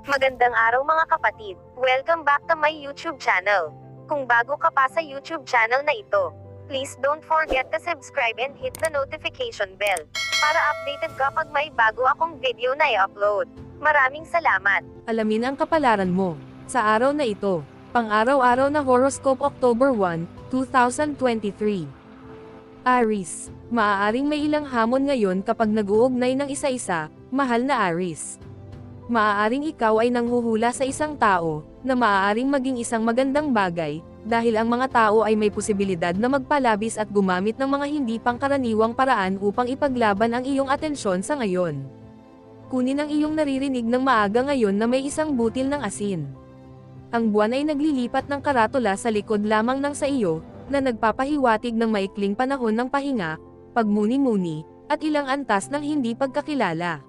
Magandang araw mga kapatid. Welcome back to my YouTube channel. Kung bago ka pa sa YouTube channel na ito, please don't forget to subscribe and hit the notification bell para updated ka pag may bago akong video na i-upload. Maraming salamat. Alamin ang kapalaran mo sa araw na ito. Pang-araw-araw na horoscope October 1, 2023. Aries, maaaring may ilang hamon ngayon kapag nag-uugnay ng isa-isa, mahal na Aries. Maaaring ikaw ay nanghuhula sa isang tao, na maaaring maging isang magandang bagay, dahil ang mga tao ay may posibilidad na magpalabis at gumamit ng mga hindi pangkaraniwang paraan upang ipaglaban ang iyong atensyon sa ngayon. Kunin ang iyong naririnig ng maaga ngayon na may isang butil ng asin. Ang buwan ay naglilipat ng karatula sa likod lamang ng sa iyo, na nagpapahiwatig ng maikling panahon ng pahinga, pagmuni-muni, at ilang antas ng hindi pagkakilala.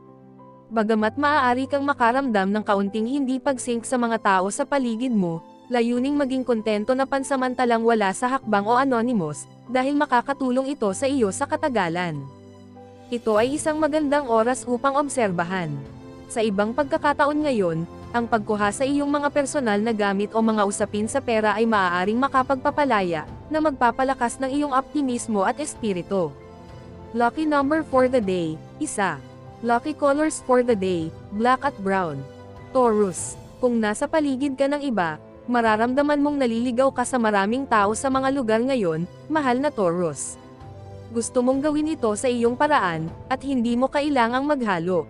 Bagamat maaari kang makaramdam ng kaunting hindi pag-sync sa mga tao sa paligid mo, layuning maging kontento na pansamantalang wala sa hakbang o anonymous, dahil makakatulong ito sa iyo sa katagalan. Ito ay isang magandang oras upang obserbahan. Sa ibang pagkakataon ngayon, ang pagkuha sa iyong mga personal na gamit o mga usapin sa pera ay maaaring makapagpapalaya, na magpapalakas ng iyong optimismo at espiritu. Lucky number for the day, 1. Lucky colors for the day, black at brown. Taurus, kung nasa paligid ka ng iba, mararamdaman mong naliligaw ka sa maraming tao sa mga lugar ngayon, mahal na Taurus. Gusto mong gawin ito sa iyong paraan, at hindi mo kailangang maghalo.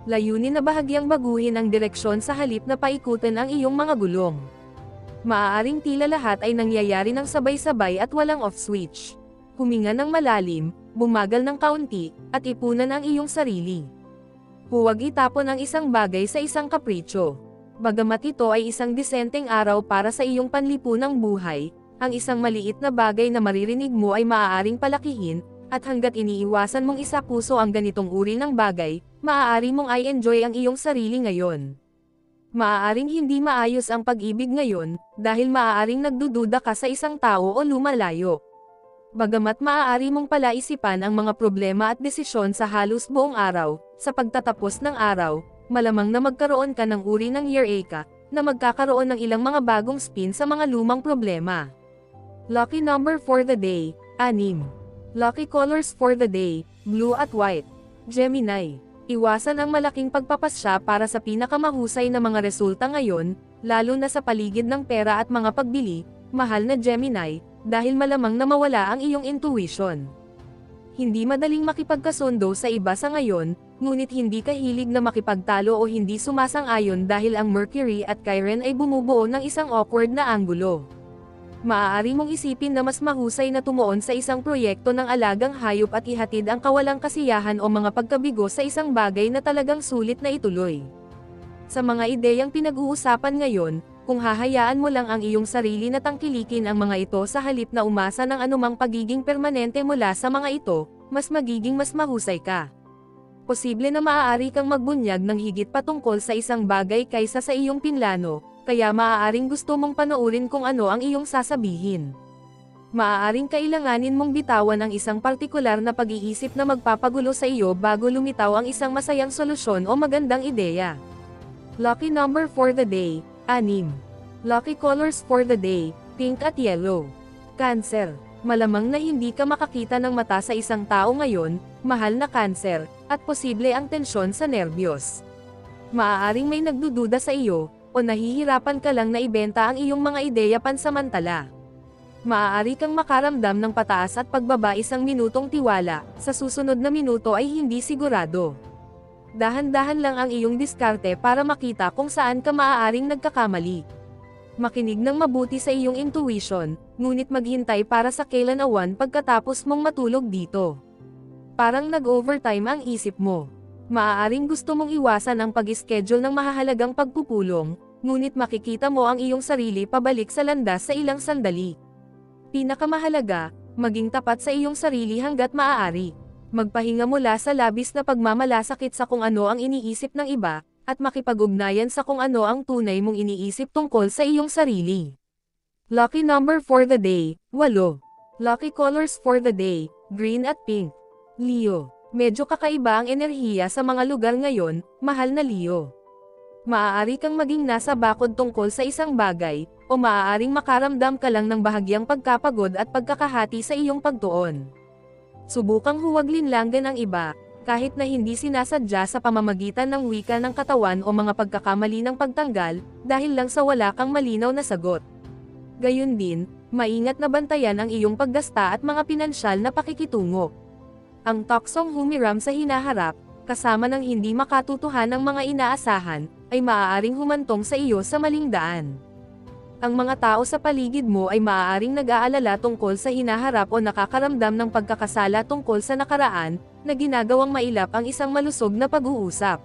Layunin na bahagyang baguhin ang direksyon sa halip na paikutin ang iyong mga gulong. Maaaring tila lahat ay nangyayari ng sabay-sabay at walang off switch. Huminga ng malalim, bumagal ng kaunti, at ipunan ang iyong sarili. Huwag itapon ang isang bagay sa isang kapritsyo. Bagamat ito ay isang disenteng araw para sa iyong panlipunang buhay, ang isang maliit na bagay na maririnig mo ay maaaring palakihin, at hanggat iniiwasan mong isapuso ang ganitong uri ng bagay, maaari mong i-enjoy ang iyong sarili ngayon. Maaaring hindi maayos ang pag-ibig ngayon, dahil maaaring nagdududa ka sa isang tao o lumalayo. Bagamat maaari mong palaisipan ang mga problema at desisyon sa halos buong araw, sa pagtatapos ng araw, malamang na magkaroon ka ng uri ng eureka, na magkakaroon ng ilang mga bagong spin sa mga lumang problema. Lucky number for the day, 6. Lucky colors for the day, blue at white. Gemini, iwasan ang malaking pagpapasya para sa pinakamahusay na mga resulta ngayon, lalo na sa paligid ng pera at mga pagbili, mahal na Gemini, dahil malamang na mawala ang iyong intuition. Hindi madaling makipagkasundo sa iba sa ngayon, ngunit hindi ka hilig na makipagtalo o hindi sumasang-ayon dahil ang Mercury at Chiron ay bumubuo ng isang awkward na anggulo. Maaari mong isipin na mas mahusay na tumuon sa isang proyekto ng alagang hayop at ihatid ang kawalang kasiyahan o mga pagkabigo sa isang bagay na talagang sulit na ituloy. Sa mga ideyang pinag-uusapan ngayon, kung hahayaan mo lang ang iyong sarili na tangkilikin ang mga ito sa halip na umasa ng anumang pagiging permanente mula sa mga ito, mas magiging mas mahusay ka. Posible na maaari kang magbunyag ng higit patungkol sa isang bagay kaysa sa iyong pinlano, kaya maaaring gusto mong panoorin kung ano ang iyong sasabihin. Maaaring kailanganin mong bitawan ang isang partikular na pag-iisip na magpapagulo sa iyo bago lumitaw ang isang masayang solusyon o magandang ideya. Lucky number for the day, 6. Lucky colors for the day, pink at yellow. Cancer, malamang na hindi ka makakita ng mata sa isang tao ngayon, mahal na Cancer, at posible ang tensyon sa nerbiyos. Maaaring may nagdududa sa iyo, o nahihirapan ka lang na ibenta ang iyong mga ideya pansamantala. Maaari kang makaramdam ng pataas at pagbaba isang minutong tiwala, sa susunod na minuto ay hindi sigurado. Dahan-dahan lang ang iyong diskarte para makita kung saan ka maaaring nagkakamali. Makinig ng mabuti sa iyong intuition, ngunit maghintay para sa kailanawan pagkatapos mong matulog dito. Parang nag-overtime ang isip mo. Maaaring gusto mong iwasan ang pag-schedule ng mahahalagang pagpupulong, ngunit makikita mo ang iyong sarili pabalik sa landas sa ilang sandali. Pinakamahalaga, maging tapat sa iyong sarili hanggat maaari. Magpahinga mula sa labis na pagmamalasakit sa kung ano ang iniisip ng iba, at makipag-ugnayan sa kung ano ang tunay mong iniisip tungkol sa iyong sarili. Lucky number for the day, 8. Lucky colors for the day, green at pink. Leo, medyo kakaiba ang enerhiya sa mga lugar ngayon, mahal na Leo. Maaari kang maging nasa bakod tungkol sa isang bagay, o maaaring makaramdam ka lang ng bahagyang pagkapagod at pagkakahati sa iyong pagtuon. Subukang huwag linlanggan ang iba, kahit na hindi sinasadya sa pamamagitan ng wika ng katawan o mga pagkakamali ng pagtanggal, dahil lang sa wala kang malinaw na sagot. Gayun din, maingat na bantayan ang iyong paggasta at mga pinansyal na pakikitungo. Ang toksong humiram sa hinaharap, kasama ng hindi makatutuhan ng mga inaasahan, ay maaaring humantong sa iyo sa maling daan. Ang mga tao sa paligid mo ay maaaring nag-aalala tungkol sa hinaharap o nakakaramdam ng pagkakasala tungkol sa nakaraan, na ginagawang mailap ang isang malusog na pag-uusap.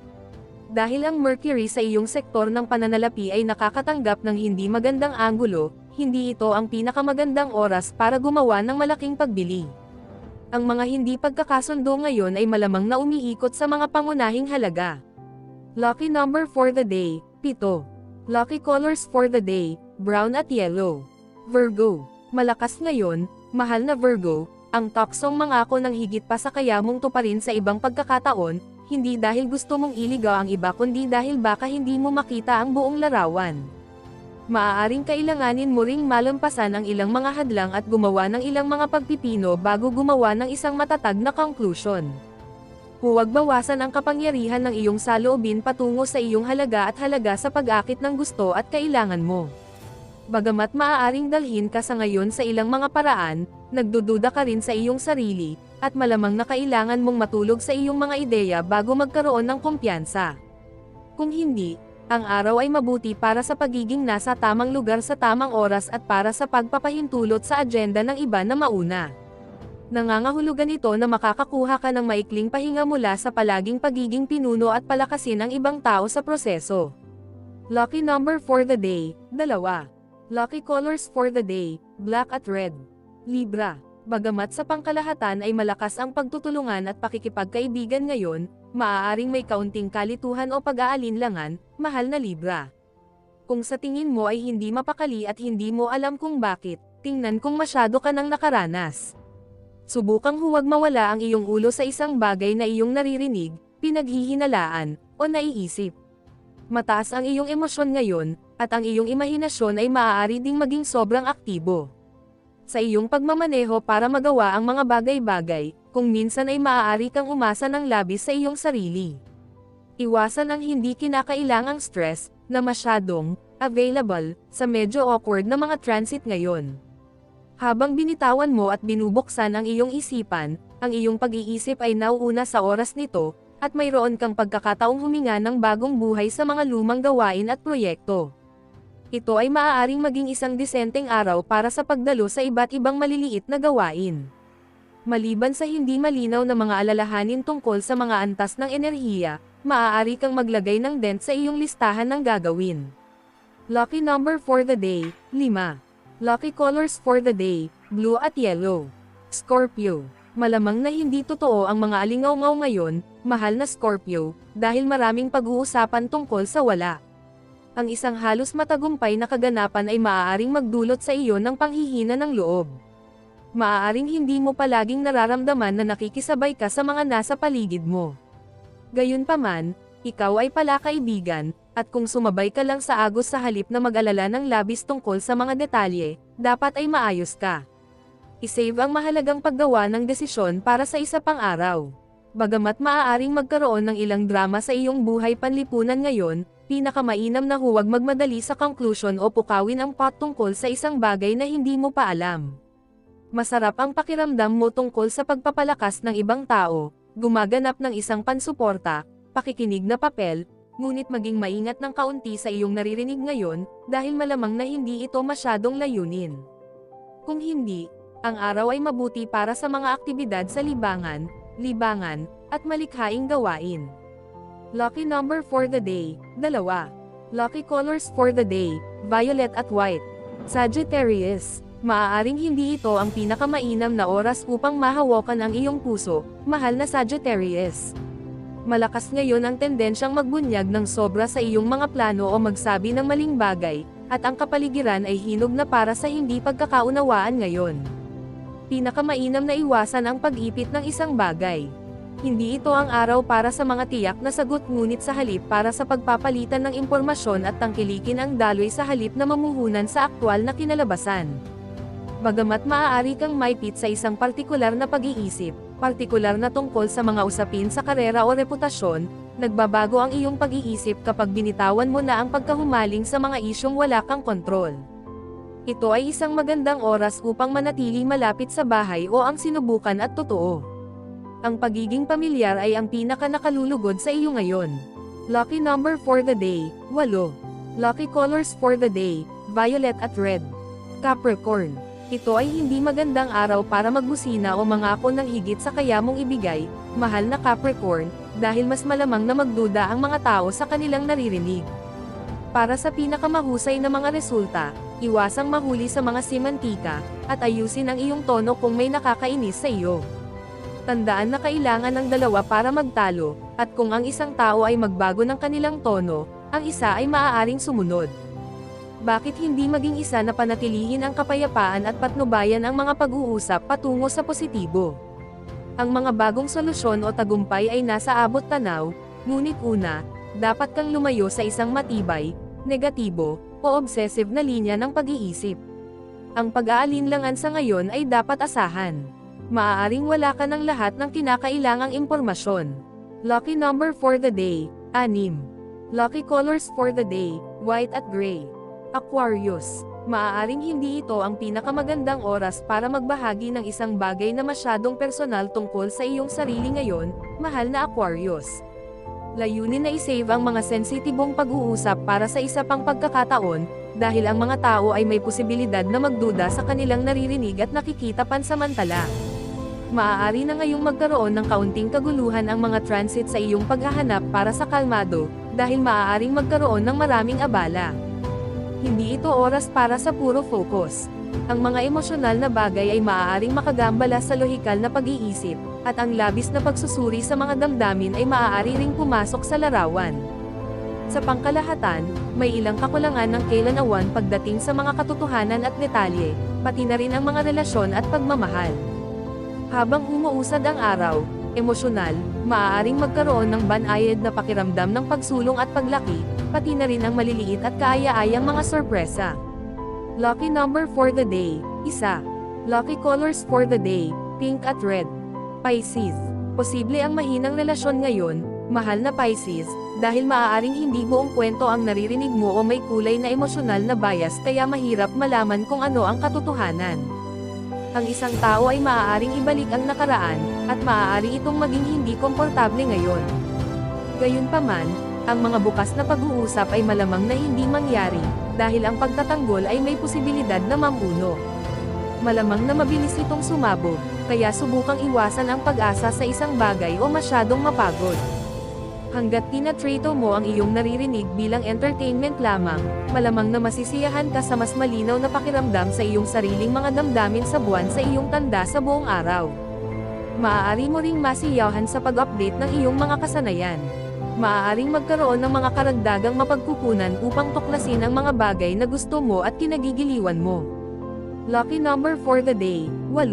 Dahil ang Mercury sa iyong sektor ng pananalapi ay nakakatanggap ng hindi magandang anggulo, hindi ito ang pinakamagandang oras para gumawa ng malaking pagbili. Ang mga hindi pagkakasundo ngayon ay malamang na umiikot sa mga pangunahing halaga. Lucky number for the day, 7. Lucky colors for the day, brown at yellow. Virgo. Malakas ngayon, mahal na Virgo, ang toksong mangako ng higit pa sa kaya mong tuparin sa ibang pagkakataon, hindi dahil gusto mong iligaw ang iba kundi dahil baka hindi mo makita ang buong larawan. Maaaring kailanganin mo ring malampasan ang ilang mga hadlang at gumawa ng ilang mga pagpipino bago gumawa ng isang matatag na conclusion. Huwag bawasan ang kapangyarihan ng iyong saloobin patungo sa iyong halaga at halaga sa pag-akit ng gusto at kailangan mo. Bagamat maaaring dalhin ka sa ngayon sa ilang mga paraan, nagdududa ka rin sa iyong sarili, at malamang na kailangan mong matulog sa iyong mga ideya bago magkaroon ng kumpiyansa. Kung hindi, ang araw ay mabuti para sa pagiging nasa tamang lugar sa tamang oras at para sa pagpapahintulot sa agenda ng iba na mauna. Nangangahulugan ito na makakakuha ka ng maikling pahinga mula sa palaging pagiging pinuno at palakasin ang ibang tao sa proseso. Lucky number for the day, 2. Lucky colors for the day, black at red. Libra. Bagamat sa pangkalahatan ay malakas ang pagtutulungan at pakikipagkaibigan ngayon, maaaring may kaunting kalituhan o pag-aalinlangan, mahal na Libra. Kung sa tingin mo ay hindi mapakali at hindi mo alam kung bakit, tingnan kung masyado ka nang nakaranas. Subukang huwag mawala ang iyong ulo sa isang bagay na iyong naririnig, pinaghihinalaan, o naiisip. Mataas ang iyong emosyon ngayon, at ang iyong imahinasyon ay maaari ding maging sobrang aktibo. Sa iyong pagmamaneho para magawa ang mga bagay-bagay, kung minsan ay maaari kang umasa ng labis sa iyong sarili. Iwasan ang hindi kinakailangang stress, na masyadong available, sa medyo awkward na mga transit ngayon. Habang binitawan mo at binubuksan ang iyong isipan, ang iyong pag-iisip ay nauuna sa oras nito, at mayroon kang pagkakataong huminga ng bagong buhay sa mga lumang gawain at proyekto. Ito ay maaaring maging isang disenteng araw para sa pagdalo sa iba't ibang maliliit na gawain. Maliban sa hindi malinaw na mga alalahanin tungkol sa mga antas ng enerhiya, maaari kang maglagay ng dent sa iyong listahan ng gagawin. Lucky number for the day, 5. Lucky colors for the day, blue at yellow. Scorpio. Malamang na hindi totoo ang mga alingaw-ngaw ngayon, mahal na Scorpio, dahil maraming pag-uusapan tungkol sa wala. Ang isang halos matagumpay na kaganapan ay maaaring magdulot sa iyo ng panghihina ng loob. Maaaring hindi mo palaging nararamdaman na nakikisabay ka sa mga nasa paligid mo. Gayunpaman, ikaw ay pala kaibigan, at kung sumabay ka lang sa agos sa halip na mag-alala ng labis tungkol sa mga detalye, dapat ay maayos ka. I-save ang mahalagang paggawa ng desisyon para sa isa pang araw. Bagamat maaaring magkaroon ng ilang drama sa iyong buhay panlipunan ngayon, pinakamainam na huwag magmadali sa conclusion o pukawin ang pot tungkol sa isang bagay na hindi mo pa alam. Masarap ang pakiramdam mo tungkol sa pagpapalakas ng ibang tao, gumaganap ng isang pansuporta, pakikinig na papel, ngunit maging maingat ng kaunti sa iyong naririnig ngayon, dahil malamang na hindi ito masyadong layunin. Kung hindi, ang araw ay mabuti para sa mga aktibidad sa libangan, at malikhaing gawain. Lucky number for the day, 2. Lucky colors for the day, violet at white. Sagittarius. Maaaring hindi ito ang pinakamainam na oras upang mahawakan ang iyong puso, mahal na Sagittarius. Malakas ngayon ang tendensyang magbunyag ng sobra sa iyong mga plano o magsabi ng maling bagay, at ang kapaligiran ay hinog na para sa hindi pagkakaunawaan ngayon. Pinakamainam na iwasan ang pag-ipit ng isang bagay. Hindi ito ang araw para sa mga tiyak na sagot ngunit sa halip para sa pagpapalitan ng impormasyon at tangkilikin ang daloy sa halip na mamuhunan sa aktwal na kinalabasan. Bagamat maaari kang maipit sa isang partikular na pag-iisip, partikular na tungkol sa mga usapin sa karera o reputasyon, nagbabago ang iyong pag-iisip kapag binitawan mo na ang pagkahumaling sa mga isyong wala kang kontrol. Ito ay isang magandang oras upang manatili malapit sa bahay o ang sinubukan at totoo. Ang pagiging pamilyar ay ang pinaka-nakalulugod sa iyo ngayon. Lucky number for the day, 8. Lucky colors for the day, violet at red. Capricorn. Ito ay hindi magandang araw para magbusina o mangako ng higit sa kaya mong ibigay, mahal na Capricorn, dahil mas malamang na magduda ang mga tao sa kanilang naririnig. Para sa pinakamahusay na mga resulta, iwasang mahuli sa mga simantika, at ayusin ang iyong tono kung may nakakainis sa iyo. Tandaan na kailangan ng dalawa para magtalo, at kung ang isang tao ay magbago ng kanilang tono, ang isa ay maaaring sumunod. Bakit hindi maging isa na panatilihin ang kapayapaan at patnubayan ang mga pag-uusap patungo sa positibo? Ang mga bagong solusyon o tagumpay ay nasa abot tanaw, ngunit una, dapat kang lumayo sa isang matibay, negatibo, o obsessive na linya ng pag-iisip. Ang pag-aalinlangan sa ngayon ay dapat asahan. Maaaring wala ka ng lahat ng kinakailangang impormasyon. Lucky number for the day, 6. Lucky colors for the day, white at gray. Aquarius. Maaaring hindi ito ang pinakamagandang oras para magbahagi ng isang bagay na masyadong personal tungkol sa iyong sarili ngayon, mahal na Aquarius. Layunin na isave ang mga sensitibong pag-uusap para sa isa pang pagkakataon, dahil ang mga tao ay may posibilidad na magduda sa kanilang naririnig at nakikita pansamantala. Maaari na ngayong magkaroon ng kaunting kaguluhan ang mga transit sa iyong paghahanap para sa kalmado, dahil maaaring magkaroon ng maraming abala. Hindi ito oras para sa puro focus. Ang mga emosyonal na bagay ay maaaring makagambala sa lohikal na pag-iisip, at ang labis na pagsusuri sa mga damdamin ay maaari ring pumasok sa larawan. Sa pangkalahatan, may ilang kakulangan ng kailanawan pagdating sa mga katotohanan at detalye, pati na rin ang mga relasyon at pagmamahal. Habang umuusad ang araw, emosyonal, maaaring magkaroon ng banayad na pakiramdam ng pagsulong at paglaki, pati na rin ang maliliit at kaaya-ayang mga sorpresa. Lucky number for the day, 1. Lucky colors for the day, pink at red. Pisces. Posible ang mahinang relasyon ngayon, mahal na Pisces, dahil maaaring hindi buong kwento ang naririnig mo o may kulay na emosyonal na bias kaya mahirap malaman kung ano ang katotohanan. Ang isang tao ay maaaring ibalik ang nakaraan, at maaari itong maging hindi komportable ngayon. Gayunpaman, ang mga bukas na pag-uusap ay malamang na hindi mangyari, dahil ang pagtatanggol ay may posibilidad na mamuno. Malamang na mabilis itong sumabog, kaya subukang iwasan ang pag-asa sa isang bagay o masyadong mapagod. Hanggat tinatrato mo ang iyong naririnig bilang entertainment lamang, malamang na masisiyahan ka sa mas malinaw na pakiramdam sa iyong sariling mga damdamin sa buwan sa iyong tanda sa buong araw. Maaari mo ring masiyahan sa pag-update ng iyong mga kasanayan. Maaaring magkaroon ng mga karagdagang mapagkukunan upang tuklasin ang mga bagay na gusto mo at kinagigiliwan mo. Lucky number for the day, 8.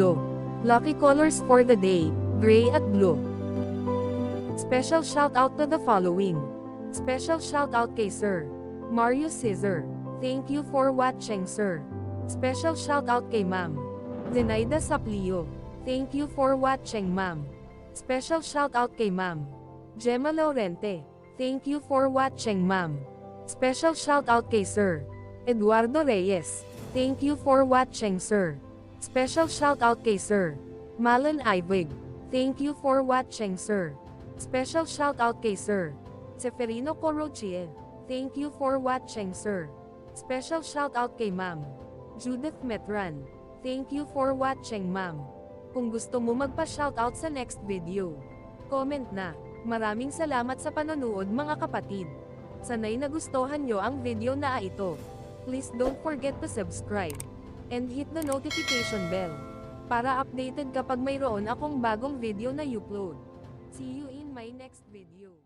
Lucky colors for the day, gray at blue. Special shout out to the following. Special shout out kay Sir Mario Cesar. Thank you for watching, sir. Special shout out kay Ma'am Zenaida Saplio. Thank you for watching, Ma'am. Special shout out kay Ma'am Gemma Laurente. Thank you for watching, Ma'am. Special shout out kay Sir Eduardo Reyes. Thank you for watching, sir. Special shout out kay Sir Malan Ivig. Thank you for watching, sir. Special shout out kay Sir Seferino Corochie. Thank you for watching, sir. Special shout out kay Ma'am Judith Metran. Thank you for watching, Ma'am. Kung gusto mo magpa-shoutout sa next video, comment na. Maraming salamat sa panonood, mga kapatid. Sanay nagustuhan nyo ang video na ito. Please don't forget to subscribe and hit the notification bell para updated kapag mayroon akong bagong video na upload. See you in my next video.